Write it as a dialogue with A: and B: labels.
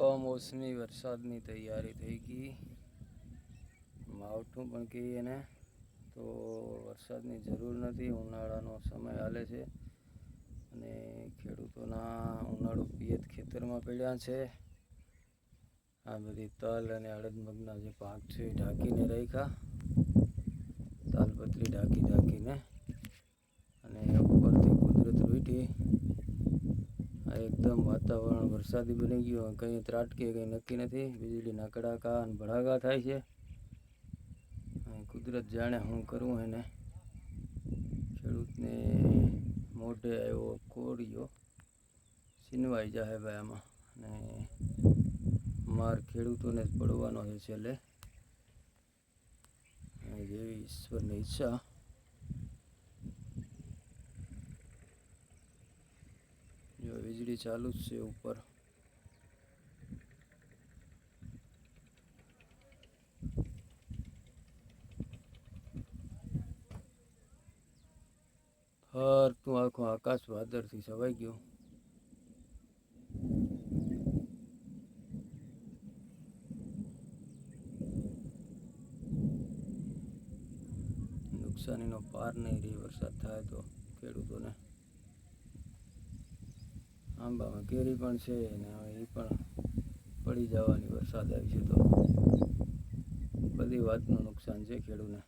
A: કમોસમી વરસાદની તૈયારી થઈ ગઈ, માવઠું પણ કહીએ ને તો વરસાદની જરૂર નથી. ઉનાળાનો સમય હાલે છે અને ખેડૂતોના ઉનાળુ પિયત ખેતરમાં પડ્યા છે. આ બધી તલ અને અડદ મગના જે પાક છે એ ઢાંકીને રાખ્યા, તાલપત્રી ઢાંકીને, અને ઉપરથી કુદરત વીટી. આ એકદમ વાતાવરણ વરસાદી બની ગયું. કંઈ ત્રાટકે કંઈ નક્કી નથી. વીજળીના કડાકા અને ભડાકા થાય છે. કુદરત જાણે શું કરવું એને. ખેડૂતને મોઢે આવ્યો કોળિયો છીનવાઈ જાય ભાઈ આમાં, અને માર ખેડૂતોને જ પડવાનો છે છેલ્લે, જેવી ઈશ્વરની ઈચ્છા. જો વીજળી ચાલુ જ છે ઉપર. ફરતું આખું આકાશ વાદળથી છવાઈ ગયું. નુકસાનીનો પાર નહીં રહી વરસાદ થાય તો ખેડૂતોને. આંબામાં કેરી પણ છે ને હવે એ પણ પડી જવાની વરસાદ આવી છે તો બધી વાતનું નુકસાન છે ખેડૂતને.